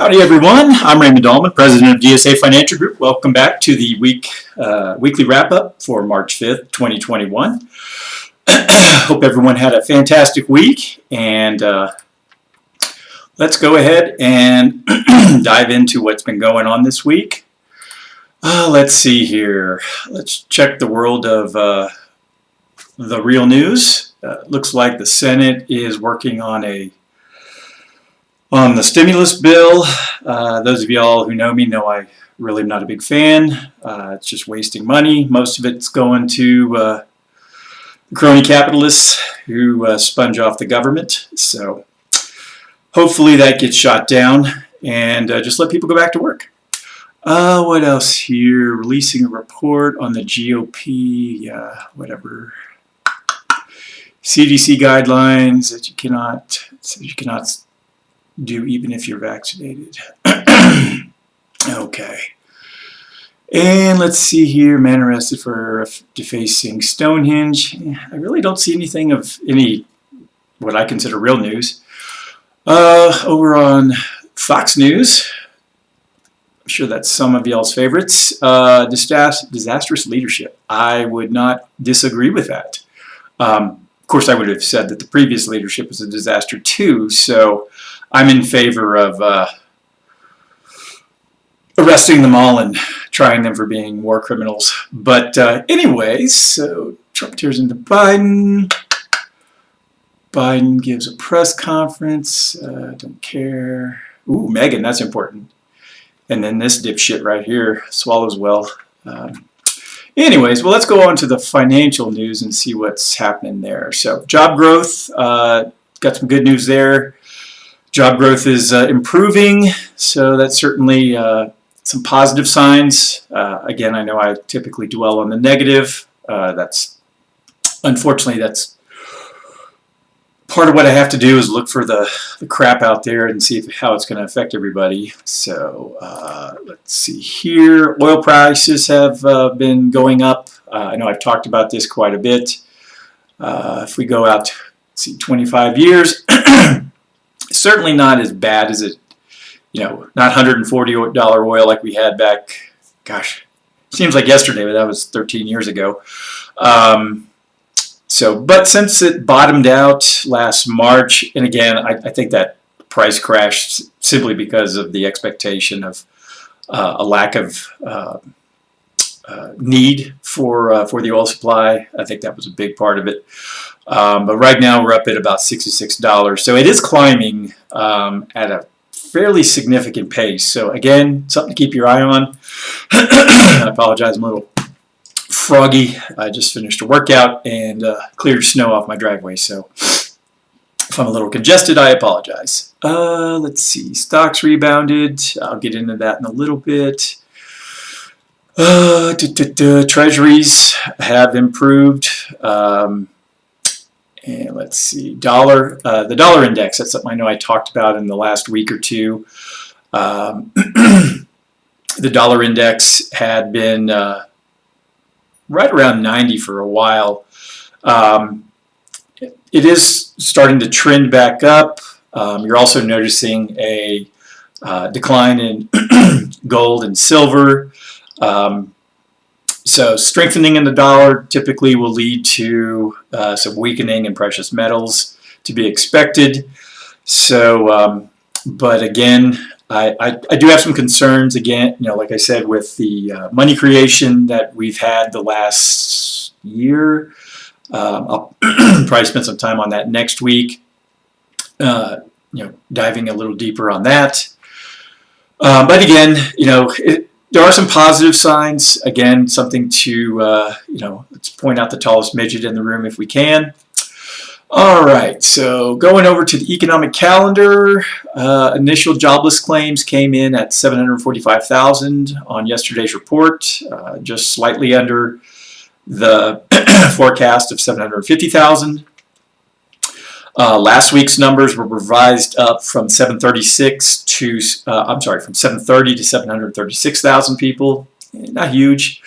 Howdy everyone, I'm Raymond Dahlman, President of DSA Financial Group. Welcome back to the weekly wrap-up for March 5th, 2021. Hope everyone had a fantastic week, and let's go ahead and dive into what's been going on this week. Let's see here. Let's check the world of the real news. Looks like the Senate is working on the stimulus bill. Those of y'all who know me know I really am not a big fan. It's just wasting money. Most of it's going to crony capitalists who sponge off the government. So hopefully that gets shot down and just let people go back to work. What else here? Releasing a report on the GOP, whatever. CDC guidelines that you cannot do even if you're vaccinated. Okay. And let's see here, man arrested for defacing Stonehenge. I really don't see anything of what I consider real news. Over on Fox News, I'm sure that's some of y'all's favorites, disastrous leadership. I would not disagree with that. Of course, I would have said that the previous leadership was a disaster too, so I'm in favor of arresting them all and trying them for being war criminals. But anyways, so Trump tears into Biden. Biden gives a press conference. Don't care. Ooh, Megan, that's important. And then this dipshit right here swallows well. Anyways, well, let's go on to the financial news and see what's happening there. So job growth, got some good news there. Job growth is improving, so that's certainly some positive signs. Again, I know I typically dwell on the negative. Unfortunately, that's part of what I have to do is look for the crap out there and see how it's going to affect everybody. So let's see here. Oil prices have been going up. I know I've talked about this quite a bit. If we go out, let's see, 25 years. Certainly not as bad as it, not $140 oil like we had back, gosh, seems like yesterday, but that was 13 years ago. But since it bottomed out last March, and again, I think that price crashed simply because of the expectation of a lack of need for the oil supply. I think that was a big part of it. But right now we're up at about $66. So it is climbing at a fairly significant pace. So again, something to keep your eye on. I apologize, I'm a little froggy. I just finished a workout and cleared snow off my driveway. So if I'm a little congested, I apologize. Let's see, stocks rebounded. I'll get into that in a little bit. Treasuries have improved. And let's see, the dollar index, that's something I know I talked about in the last week or two. The dollar index had been right around 90 for a while. It is starting to trend back up. You're also noticing a decline in gold and silver. So strengthening in the dollar typically will lead to some weakening in precious metals to be expected. So, but again, I do have some concerns again, like I said, with the money creation that we've had the last year. I'll probably spend some time on that next week, diving a little deeper on that. But again, there are some positive signs. Again, something to, let's point out the tallest midget in the room if we can. All right, so going over to the economic calendar, initial jobless claims came in at 745,000 on yesterday's report, just slightly under the forecast of 750,000. Last week's numbers were revised up from 736 to, from 730 to 736,000 people. Not huge.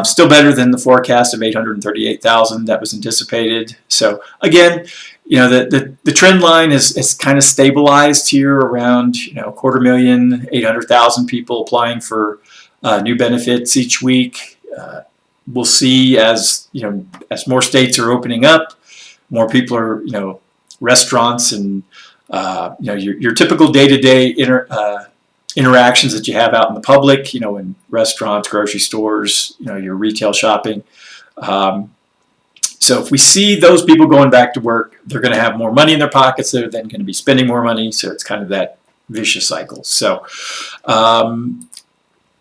Still better than the forecast of 838,000 that was anticipated. So again, the trend line is kind of stabilized here around 250,800,000 people applying for new benefits each week. We'll see as as more states are opening up, more people are restaurants and your typical day-to-day interactions that you have out in the public, in restaurants, grocery stores, your retail shopping. So if we see those people going back to work, they're going to have more money in their pockets. They're then going to be spending more money. So it's kind of that vicious cycle. So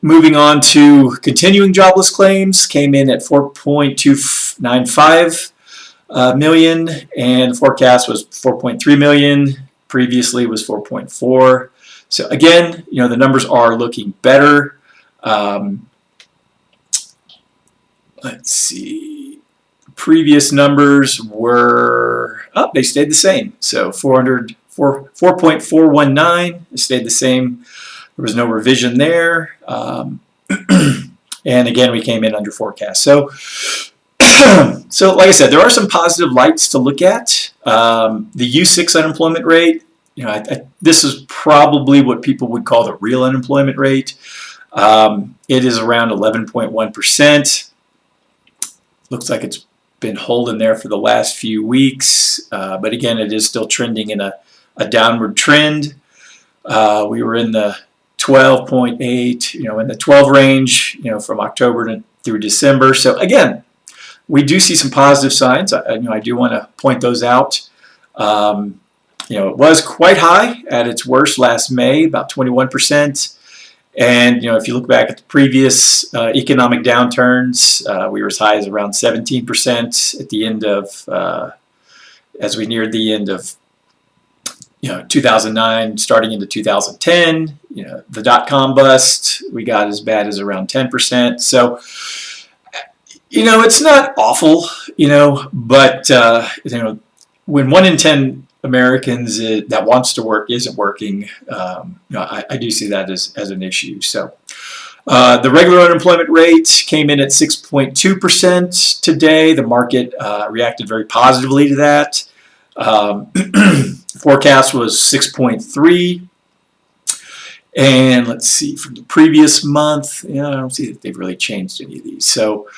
moving on to continuing jobless claims, came in at 4.295 million, and the forecast was 4.3 million. Previously was 4.4. So again, the numbers are looking better. Let's see. Previous numbers were they stayed the same. So 4.419 stayed the same. There was no revision there. And again, we came in under forecast. So like I said, there are some positive lights to look at. The U6 unemployment rate, this is probably what people would call the real unemployment rate. It is around 11.1%. Looks like it's been holding there for the last few weeks, but again, it is still trending in a downward trend. We were in the 12.8, in the 12 range, from October through December. So again, we do see some positive signs. I do want to point those out. It was quite high at its worst last May, about 21%. And if you look back at the previous economic downturns, we were as high as around 17% at the end of, as we neared the end of 2009, starting into 2010. The dot-com bust, we got as bad as around 10%. So it's not awful, but when 1 in 10 Americans that wants to work isn't working, I do see that as an issue. So the regular unemployment rate came in at 6.2% today. The market reacted very positively to that. Forecast was 6.3. And let's see, from the previous month, I don't see that they've really changed any of these. So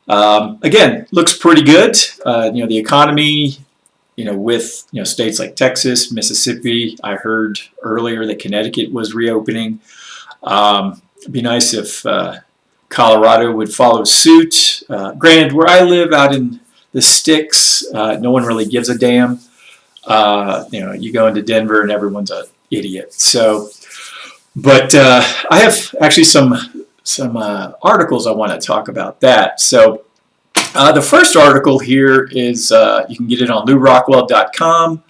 again, looks pretty good. The economy, with states like Texas, Mississippi. I heard earlier that Connecticut was reopening. It'd be nice if Colorado would follow suit. Granted, where I live out in the sticks, no one really gives a damn. You go into Denver and everyone's an idiot. So, but I have actually some articles I want to talk about that. So. The first article here is, you can get it on LouRockwell.com.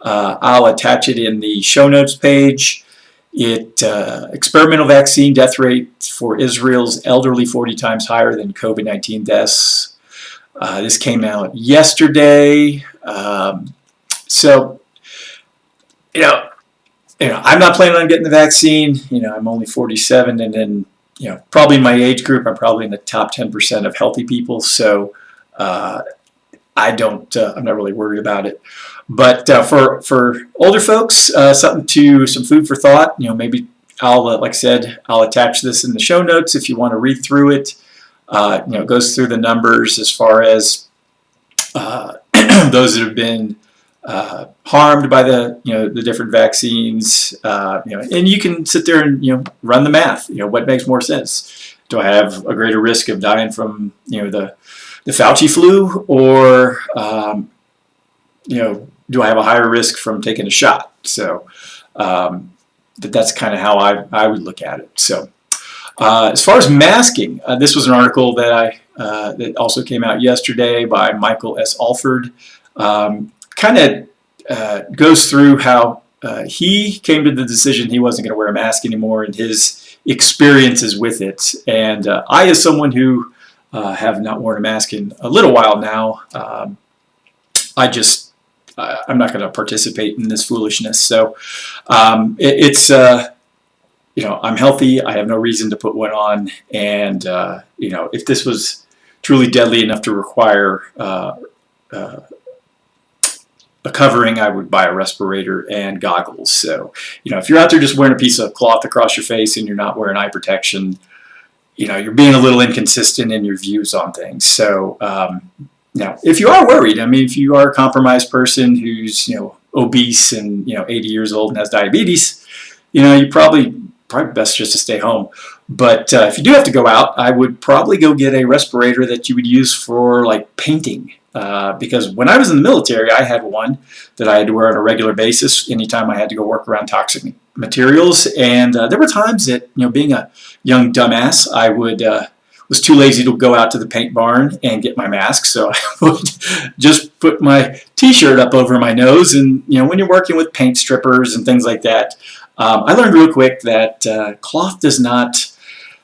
I'll attach it in the show notes page. Experimental vaccine death rate for Israel's elderly 40 times higher than COVID-19 deaths. This came out yesterday. So, I'm not planning on getting the vaccine. I'm only 47, and then probably in my age group, I'm probably in the top 10% of healthy people. So I'm not really worried about it. But for older folks, some food for thought. Maybe like I said, I'll attach this in the show notes if you want to read through it. It goes through the numbers as far as those that have been harmed by the different vaccines, and you can sit there and run the math. What makes more sense? Do I have a greater risk of dying from the Fauci flu, or do I have a higher risk from taking a shot? So that's kind of how I would look at it. So as far as masking, this was an article that that also came out yesterday by Michael S. Alford. Kind of goes through how he came to the decision he wasn't going to wear a mask anymore and his experiences with it. And I, as someone who have not worn a mask in a little while now, I'm not going to participate in this foolishness. So I'm healthy. I have no reason to put one on. And if this was truly deadly enough to require a covering, I would buy a respirator and goggles. So, if you're out there just wearing a piece of cloth across your face and you're not wearing eye protection, you're being a little inconsistent in your views on things. So, now, if you are worried, if you are a compromised person who's, obese and, 80 years old and has diabetes, you probably best just to stay home. But if you do have to go out, I would probably go get a respirator that you would use for like painting. Because when I was in the military, I had one that I had to wear on a regular basis anytime I had to go work around toxic materials. And there were times that, being a young dumbass, I was too lazy to go out to the paint barn and get my mask. So I would just put my t-shirt up over my nose. And, when you're working with paint strippers and things like that, I learned real quick that cloth does not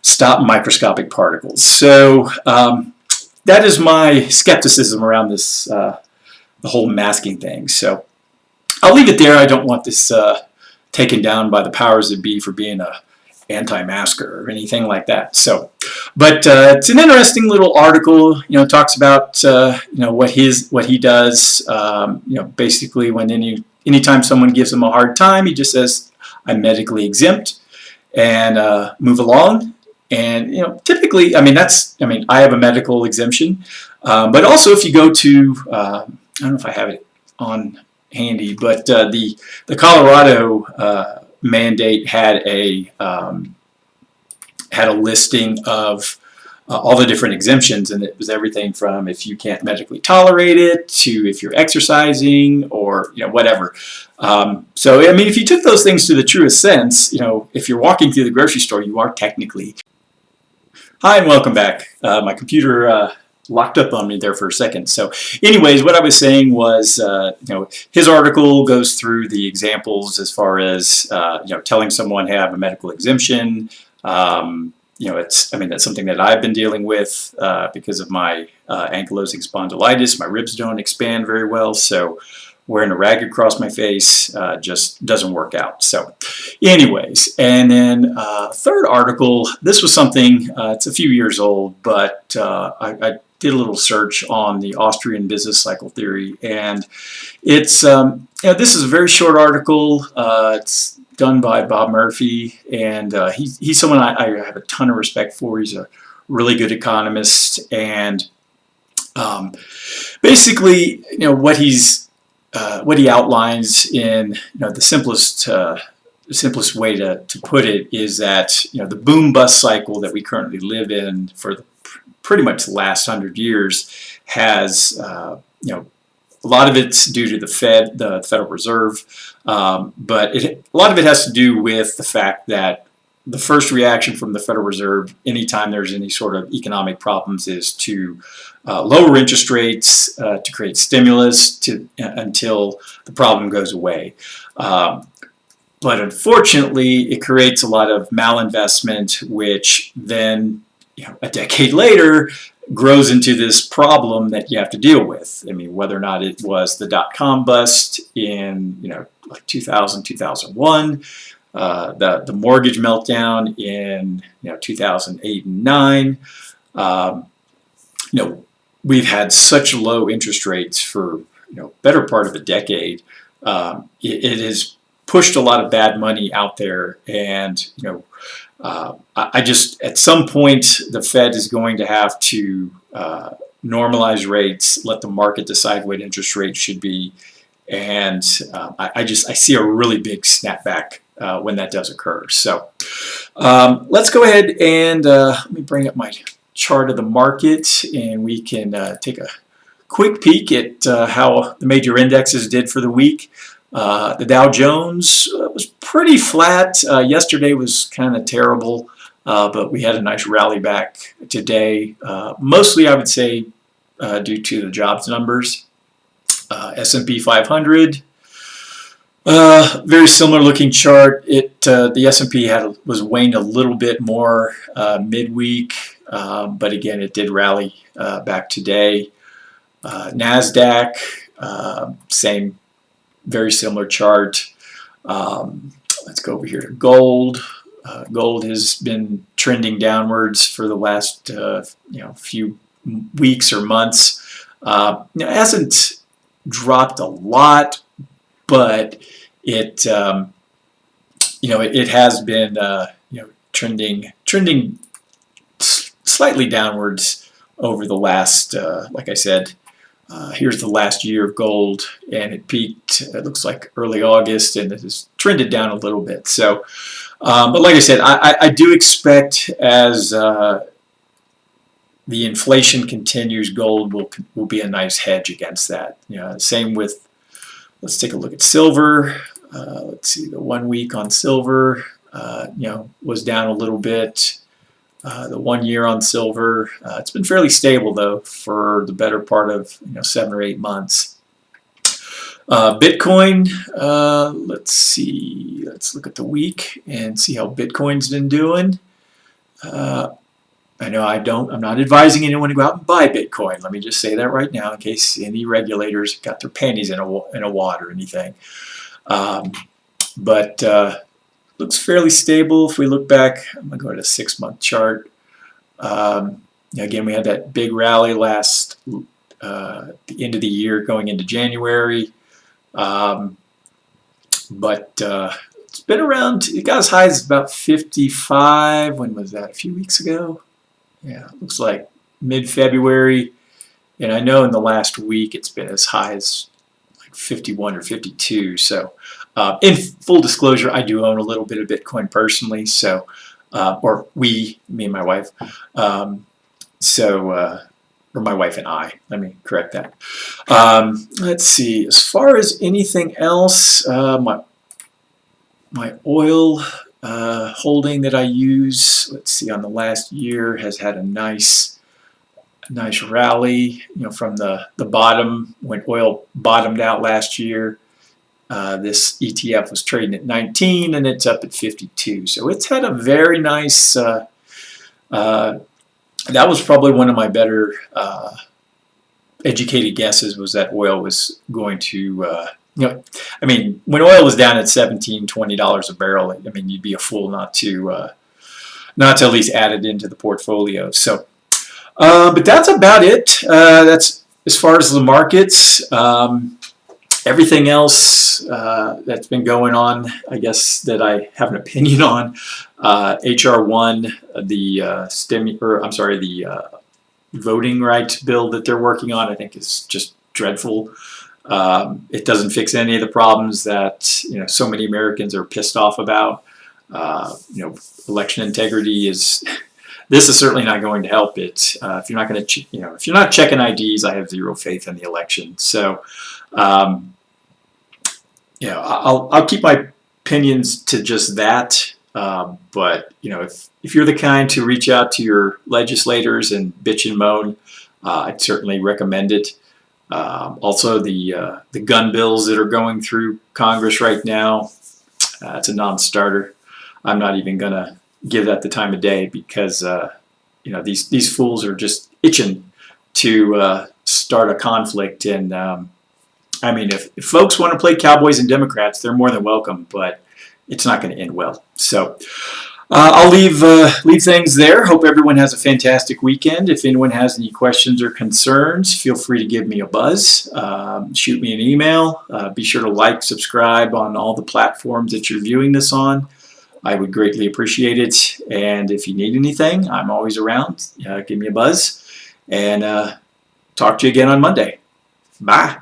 stop microscopic particles. So that is my skepticism around this, the whole masking thing. So I'll leave it there. I don't want this taken down by the powers that be for being a anti-masker or anything like that. So, but it's an interesting little article. It talks about what he does. Basically, when anytime someone gives him a hard time, he just says, "I'm medically exempt," and move along. And typically, I have a medical exemption, but also if you go to, I don't know if I have it on handy, but the Colorado mandate had a listing of all the different exemptions, and it was everything from if you can't medically tolerate it to if you're exercising or whatever. So if you took those things to the truest sense, if you're walking through the grocery store, you are technically. Hi and welcome back. My computer locked up on me there for a second. So anyways, what I was saying was, his article goes through the examples as far as, telling someone, hey, I have a medical exemption. That's something that I've been dealing with because of my ankylosing spondylitis. My ribs don't expand very well, so wearing a rag across my face just doesn't work out. So anyways, and then third article, this was something, it's a few years old, but I did a little search on the Austrian business cycle theory, and it's, this is a very short article. It's done by Bob Murphy, and he's someone I have a ton of respect for. He's a really good economist, and basically, what he outlines in the simplest way to put it is that the boom bust cycle that we currently live in for pretty much the last 100 years has a lot of it's due to the Federal Reserve, but a lot of it has to do with the fact that the first reaction from the Federal Reserve anytime there's any sort of economic problems is to lower interest rates to create stimulus until the problem goes away. But unfortunately, it creates a lot of malinvestment, which then a decade later grows into this problem that you have to deal with. Whether or not it was the dot-com bust in like 2000, 2001, the mortgage meltdown in 2008 and 9. We've had such low interest rates for better part of a decade. It has pushed a lot of bad money out there, and I just, at some point, the Fed is going to have to normalize rates, let the market decide what interest rates should be, and I see a really big snapback when that does occur. So let's go ahead and let me bring up my chart of the market, and we can take a quick peek at how the major indexes did for the week. The Dow Jones was pretty flat. Yesterday was kind of terrible, but we had a nice rally back today. Mostly, I would say, due to the jobs numbers. S&P 500, very similar looking chart. The S&P was waned a little bit more midweek, but again, it did rally back today. NASDAQ, same. Very similar chart. Let's go over here to gold. Gold has been trending downwards for the last few weeks or months. It hasn't dropped a lot, but it it has been trending slightly downwards over the last, like I said, here's the last year of gold, and it peaked, it looks like early August, and it has trended down a little bit. So, but like I said, I do expect as the inflation continues, gold will be a nice hedge against that. Same with, let's take a look at silver. Let's see, the 1 week on silver, was down a little bit. The 1 year on silver, it's been fairly stable though for the better part of 7 or 8 months. Bitcoin, let's see, let's look at the week and see how Bitcoin's been doing. I know I'm not advising anyone to go out and buy Bitcoin. Let me just say that right now in case any regulators got their panties in a wad or anything. But looks fairly stable. If we look back, I'm going to go to a 6-month chart. Again, we had that big rally last the end of the year going into January. But it's been around, it got as high as about 55. When was that? A few weeks ago? Yeah, it looks like mid-February. And I know in the last week it's been as high as like 51 or 52. So in full disclosure, I do own a little bit of Bitcoin personally. So, or me and my wife. Or my wife and I. Let me correct that. Let's see. As far as anything else, my oil holding that I use, let's see, on the last year has had a nice rally. From the bottom when oil bottomed out last year. This ETF was trading at 19 and it's up at 52. So it's had a very nice. That was probably one of my better educated guesses, was that oil was going to, I mean, when oil was down at $17, $20 a barrel, I mean, you'd be a fool not to at least add it into the portfolio. So, but that's about it. That's as far as the markets. Everything else that's been going on, I guess, that I have an opinion on, HR1, the voting rights bill that they're working on, I think is just dreadful. It doesn't fix any of the problems that so many Americans are pissed off about. Election integrity is. This is certainly not going to help it. If you're not going to, if you're not checking IDs, I have zero faith in the election. So. I'll keep my opinions to just that. But if you're the kind to reach out to your legislators and bitch and moan, I'd certainly recommend it. Also, the gun bills that are going through Congress right now, it's a non-starter. I'm not even gonna give that the time of day because these fools are just itching to start a conflict. And I mean, if folks want to play cowboys and Democrats, they're more than welcome, but it's not going to end well. So I'll leave things there. Hope everyone has a fantastic weekend. If anyone has any questions or concerns, feel free to give me a buzz. Shoot me an email. Be sure to like, subscribe on all the platforms that you're viewing this on. I would greatly appreciate it. And if you need anything, I'm always around. Give me a buzz. And talk to you again on Monday. Bye.